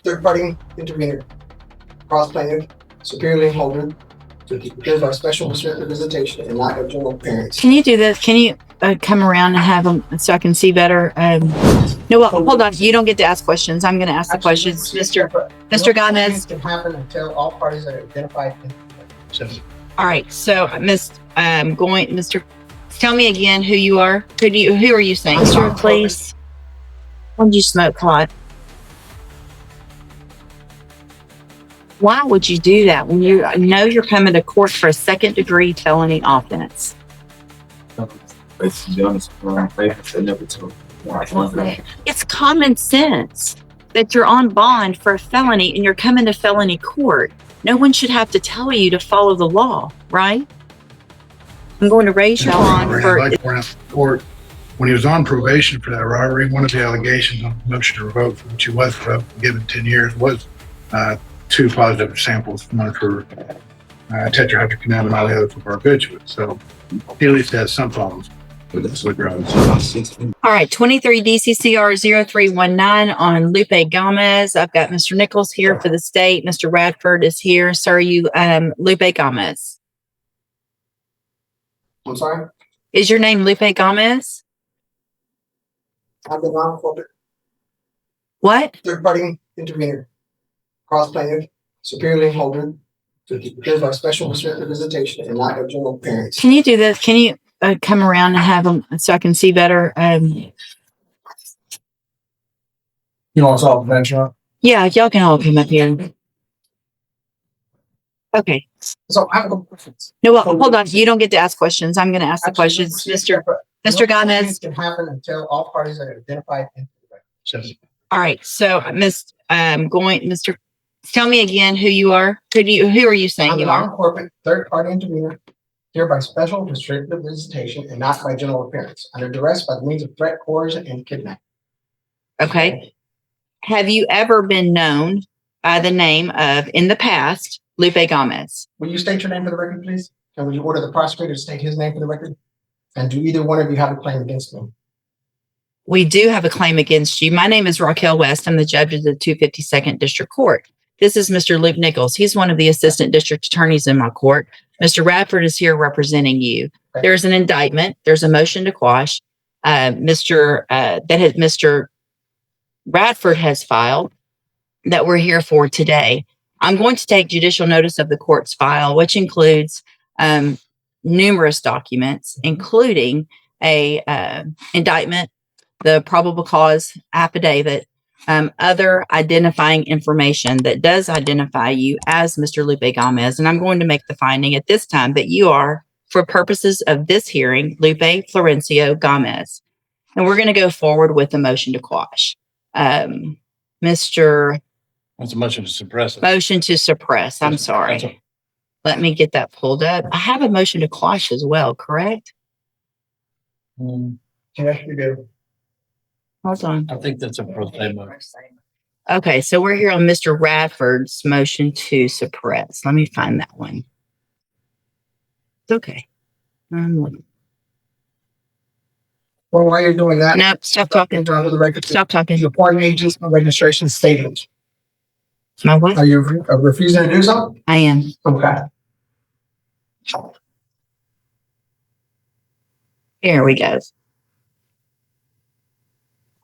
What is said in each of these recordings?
third-party intervenor, cross plaintiff, superior lien holder, to give our special restricted visitation and not of general appearance. Can you do this? Can you come around and have them so I can see better? No, well, hold on. You don't get to ask questions. I'm going to ask the questions. Mr. Gomez. Can happen until all parties are identified. All right. So, Mr. Tell me again who you are. Who are you saying? Sir, please. When did you smoke pot? Why would you do that when you know you're coming to court for a second-degree felony offense? It's common sense that you're on bond for a felony and you're coming to felony court. No one should have to tell you to follow the law, right? I'm going to raise you on for court. When he was on probation for that robbery, one of the allegations on the motion to revoke, for which he was revoked, given 10 years, was 2 positive samples, one for tetrahydrocannabinol, the other for barbiturates. So he at least has some problems with drugs. All right, 23 DCCR 0319 on Lupe Gomez. I've got Mr. Nichols here for the state. Mr. Radford is here. Sir, you Lupe Gomez. I'm sorry? Is your name Lupe Gomez? I've been on for What? third-party intervenor, cross plaintiff, superior lien holder, to give our special restricted visitation and not of general appearance. Can you do this? Can you come around and have them so I can see better? You want to solve the venture? Yeah, y'all can all come up here. Okay. So I have a couple questions. No, well, hold on. You don't get to ask questions. I'm going to ask the questions. Mr. Gomez. Can happen until all parties are identified. All right. So, Mr. Tell me again who you are. Who are you saying I'm you an are? armed corporate third-party intervenor, here by special restricted visitation and not by general appearance, under duress by the means of threat, coercion, and kidnapping. Okay. Have you ever been known by the name of, in the past, Lupe Gomez? Will you state your name for the record, please? And will you order the prosecutor to state his name for the record? And do either one of you have a claim against me? We do have a claim against you. My name is Raquel West. I'm the judge of the 252nd District Court. This is Mr. Luke Nichols. He's one of the assistant district attorneys in my court. Mr. Radford is here representing you. Okay. There's an indictment. There's a motion to quash. Mr. Radford has filed that we're here for today. I'm going to take judicial notice of the court's file, which includes numerous documents, including a indictment, the probable cause affidavit, other identifying information that does identify you as Mr. Lupe Gomez. And I'm going to make the finding at this time that you are, for purposes of this hearing, Lupe Florencio Gomez. And we're going to go forward with the motion to quash. Mr. What's a motion to suppress it? Motion to suppress. I'm sorry. Let me get that pulled up. I have a motion to quash as well, correct? Yeah, you do. Hold on. I think that's a pro se motion. Okay, so we're here on Mr. Radford's motion to suppress. Let me find that one. It's okay. I'm looking. Well, while you're doing that, Nope, stop talking. for the record, Stop talking. your pardon agent's registration statement. My what? Are you refusing to do so? I am. Okay. Here we go.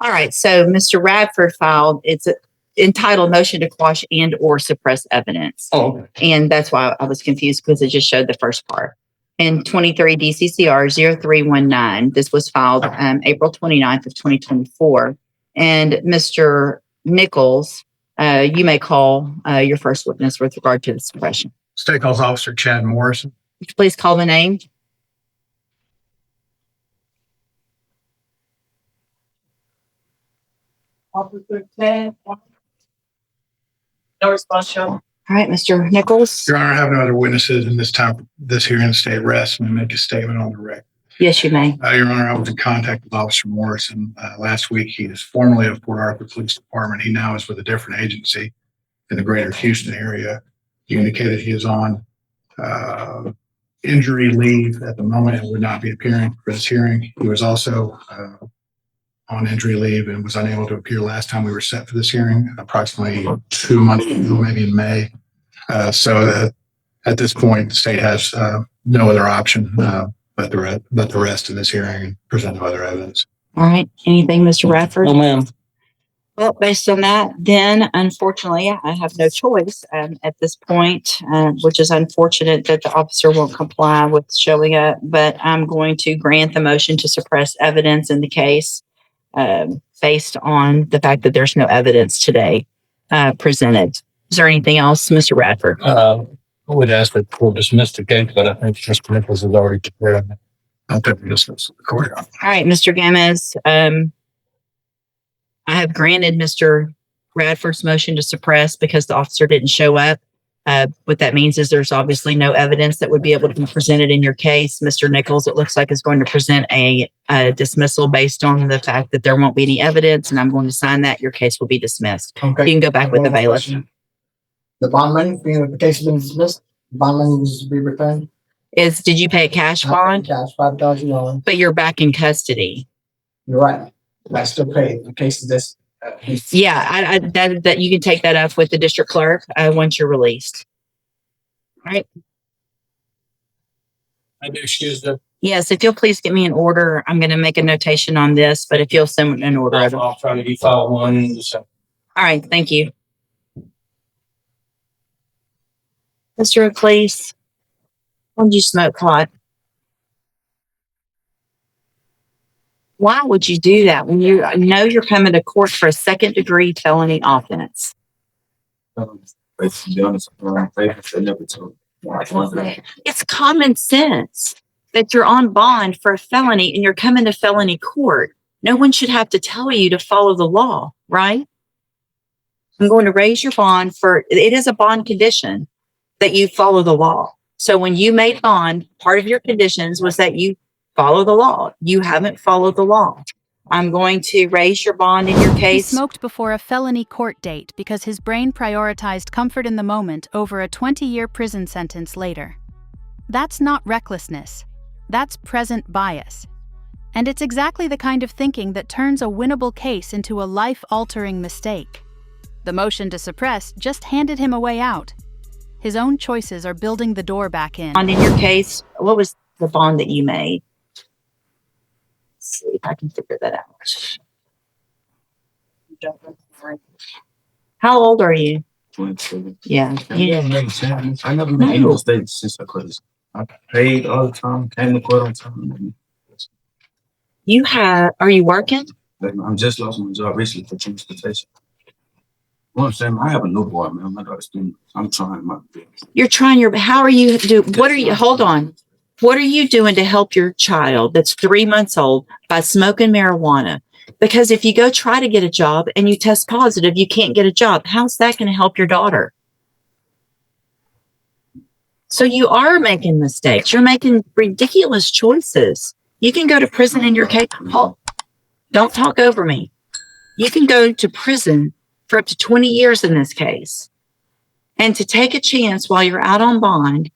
All right, so Mr. Radford filed, it's entitled Motion to Quash and or Suppress Evidence. Oh, okay. And that's why I was confused because it just showed the first part. In 23 DCCR 0319, this was filed April 29th of 2024. And Mr. Nichols, you may call your first witness with regard to the suppression. State Calls Officer Chad Morrison. Would you please call the name? Officer Ted. No response, Joe. All right, Mr. Nichols. Your Honor, I have no other witnesses in this hearing stay at rest and make a statement on the record. Yes, you may. Your Honor, I was in contact with Officer Morrison last week. He is formerly of Port Arthur Police Department. He now is with a different agency in the greater Houston area. He indicated he is on injury leave at the moment and would not be appearing for this hearing. He was also on injury leave and was unable to appear last time we were set for this hearing, approximately 2 months ago, maybe in May. So at this point, the state has no other option but the rest of this hearing and present other evidence. All right. Anything, Mr. Radford? No, ma'am. Well, based on that, then unfortunately, I have no choice at this point, which is unfortunate that the officer won't comply with showing up, but I'm going to grant the motion to suppress evidence in the case based on the fact that there's no evidence today presented. Is there anything else, Mr. Radford? I would ask that the court dismiss the case, but I think Mr. Nichols has already declared it. I'll take the dismissal of the court. All right, Mr. Gomez, I have granted Mr. Radford's motion to suppress because the officer didn't show up. What that means is there's obviously no evidence that would be able to be presented in your case. Mr. Nichols, it looks like, is going to present a dismissal based on the fact that there won't be any evidence, and I'm going to sign that. Your case will be dismissed. Okay. You can go back with the bailiff. The bond money, being that the case has been dismissed, bond money needs to be returned. Did you pay a cash bond? Cash, $5,000. But you're back in custody. You're right. I still pay. The case is this. Yeah, that you can take that up with the district clerk once you're released. All right. I do excuse the. Yes, if you'll please get me an order, I'm going to make a notation on this, but if you'll send an order. I'll try to file one in December. All right, thank you. Mr. Please, when did you smoke pot? Why would you do that when you know you're coming to court for a second-degree felony offense? To be honest, I never told. It's common sense that you're on bond for a felony and you're coming to felony court. No one should have to tell you to follow the law, right? I'm going to raise your bond it is a bond condition that you follow the law. So when you made bond, part of your conditions was that you follow the law. You haven't followed the law. I'm going to raise your bond in your He case. smoked before a felony court date because his brain prioritized comfort in the moment over a 20-year prison sentence later. That's not recklessness. That's present bias. And it's exactly the kind of thinking that turns a winnable case into a life-altering mistake. The motion to suppress just handed him a way out. His own choices are building the door back in. Bond in your case, what was the bond that you made? Let's see if I can figure that out. How old are you? 27. Yeah. I never made any mistakes since I quit. I paid all the time, came to court on time. Are you working? I'm just lost my job recently for transportation. What I'm saying, I have a newborn, man. I'm not a student. I'm trying my best. You're trying hold on. What are you doing to help your child that's 3 months old by smoking marijuana? Because if you go try to get a job and you test positive, you can't get a job. How's that going to help your daughter? So you are making mistakes. You're making ridiculous choices. You can go to prison in your case. Oh, don't talk over me. You can go to prison for up to 20 years in this case. And to take a chance while you're out on bond,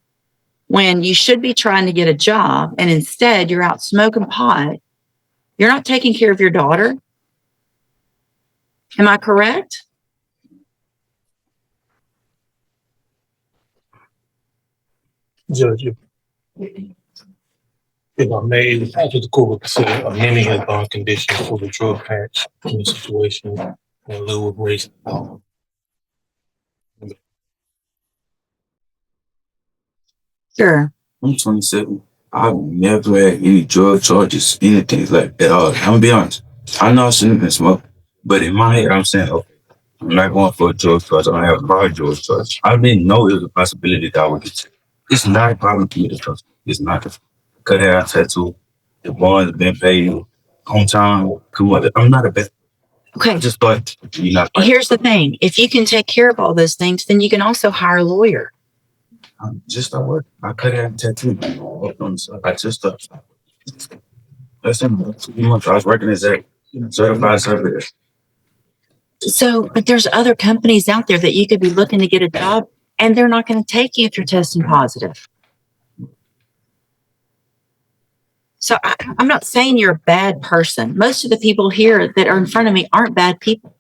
when you should be trying to get a job and instead you're out smoking pot, you're not taking care of your daughter. Am I correct? Judge, if I may, after the court would consider amending his bond conditions for the drug patch in the situation in lieu of race. Sure. I'm 27. I've never had any drug charges, anything like that. I'm gonna be honest. I know I shouldn't have been smoking, but in my head, I'm saying, okay, I'm not going for a drug charge. I don't have a prior drug charge. I didn't know it was a possibility that I would get. It's not a problem for me to trust. It's not. Cut hair, tattoo. The bond has been paid on time. Come on, I'm not a bad. Okay. Just thought you're not. Here's the thing. If you can take care of all those things, then you can also hire a lawyer. I'm just at work. I cut hair and tattoo. I just thought. That's in 2 months. I was working as a certified surveyor. So, but there's other companies out there that you could be looking to get a job and they're not going to take you if you're testing positive. So I'm not saying you're a bad person. Most of the people here that are in front of me aren't bad people.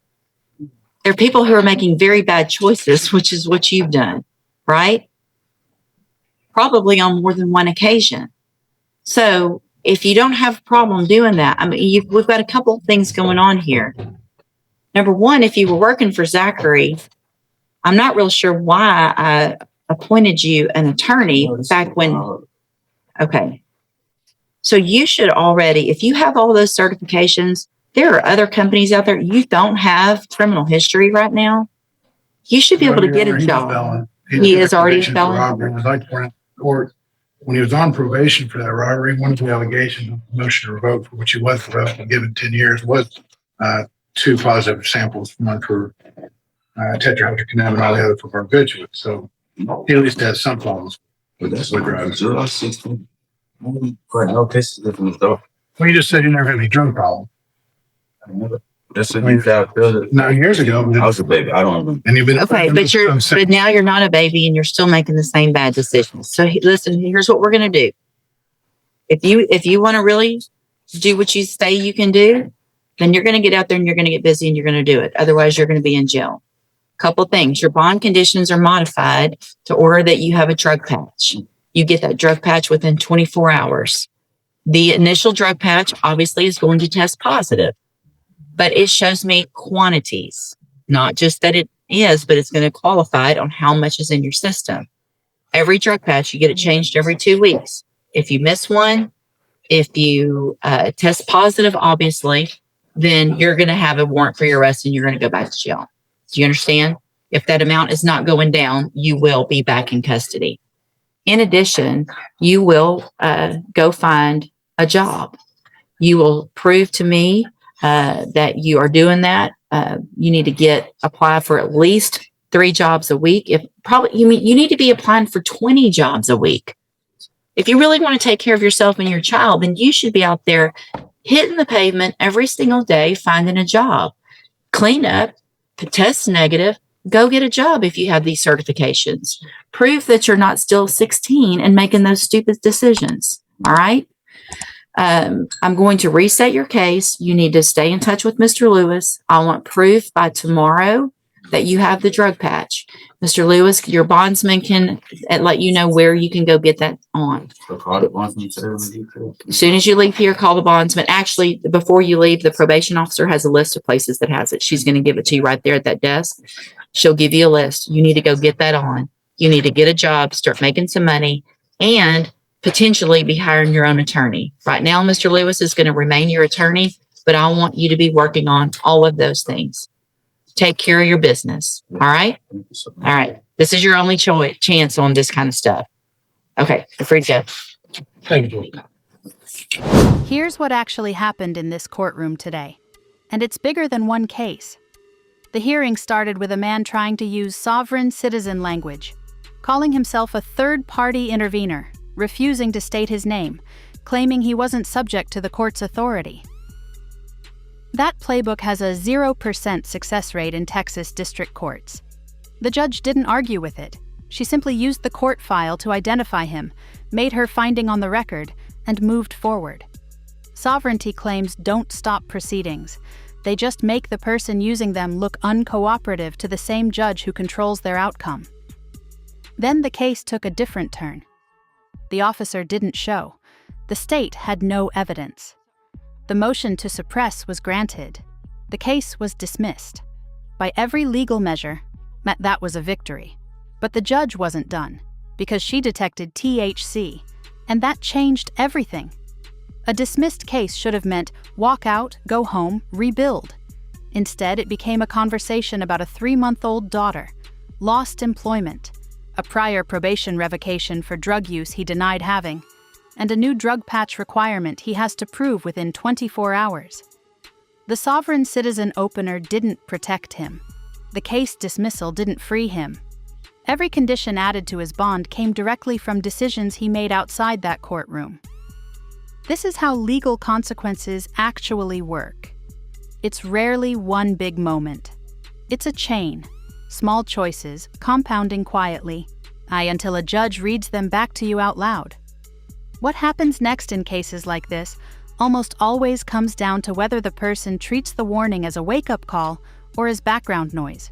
They're people who are making very bad choices, which is what you've done, right? Probably on more than one occasion. So if you don't have a problem doing that, I mean, we've got a couple of things going on here. Number one, if you were working for Zachary, I'm not real sure why I appointed you an attorney back when. Okay. So you should already, if you have all those certifications, there are other companies out there. You don't have criminal history right now. You should be able to get a job. He is already a felon. I'd like to point out to the court, when he was on probation for that robbery, one of the allegations, motion to revoke, for which he was revoked and given 10 years, was 2 positive samples, one for tetrahydrocannabinol, the other for barbiturates. So he at least has some problems. But that's with what drugs. July 16th. No cases different stuff. Well, you just said you never had any drug problem. That's what you got. 9 years ago. I was a baby. I don't remember. And you've been Okay, but now you're not a baby and you're still making the same bad decisions. So listen, here's what we're going to do. If you want to really do what you say you can do, then you're going to get out there and you're going to get busy and you're going to do it. Otherwise, you're going to be in jail. Couple things. Your bond conditions are modified to order that you have a drug patch. You get that drug patch within 24 hours. The initial drug patch obviously is going to test positive, but it shows me quantities, not just that it is, but it's going to qualify it on how much is in your system. Every drug patch, you get it changed every 2 weeks. If you miss one, if you test positive, obviously, then you're going to have a warrant for your arrest and you're going to go back to jail. Do you understand? If that amount is not going down, you will be back in custody. In addition, you will go find a job. You will prove to me that you are doing that. You need to apply for at least 3 jobs a week. You need to be applying for 20 jobs a week. If you really want to take care of yourself and your child, then you should be out there hitting the pavement every single day, finding a job. Clean up, test negative, go get a job if you have these certifications. Prove that you're not still 16 and making those stupid decisions. All right? I'm going to reset your case. You need to stay in touch with Mr. Lewis. I want proof by tomorrow that you have the drug patch. Mr. Lewis, your bondsman can let you know where you can go get that on. As soon as you leave here, call the bondsman. Actually, before you leave, the probation officer has a list of places that has it. She's going to give it to you right there at that desk. She'll give you a list. You need to go get that on. You need to get a job, start making some money, and potentially be hiring your own attorney. Right now, Mr. Lewis is going to remain your attorney, but I want you to be working on all of those things. Take care of your business. All right? All right. This is your only chance on this kind of stuff. Okay. You're free to go. Thank you. Here's what actually happened in this courtroom today. And it's bigger than one case. The hearing started with a man trying to use sovereign citizen language, calling himself a third-party intervenor, refusing to state his name, claiming he wasn't subject to the court's authority. That playbook has a 0% success rate in Texas district courts. The judge didn't argue with it. She simply used the court file to identify him, made her finding on the record, and moved forward. Sovereignty claims don't stop proceedings. They just make the person using them look uncooperative to the same judge who controls their outcome. Then the case took a different turn. The officer didn't show. The state had no evidence. The motion to suppress was granted. The case was dismissed. By every legal measure, that was a victory. But the judge wasn't done, because she detected THC, and that changed everything. A dismissed case should have meant walk out, go home, rebuild. Instead, it became a conversation about a 3-month-old daughter, lost employment, a prior probation revocation for drug use he denied having, and a new drug patch requirement he has to prove within 24 hours. The sovereign citizen opener didn't protect him. The case dismissal didn't free him. Every condition added to his bond came directly from decisions he made outside that courtroom. This is how legal consequences actually work. It's rarely one big moment. It's a chain, small choices compounding quietly, until a judge reads them back to you out loud. What happens next in cases like this almost always comes down to whether the person treats the warning as a wake-up call or as background noise.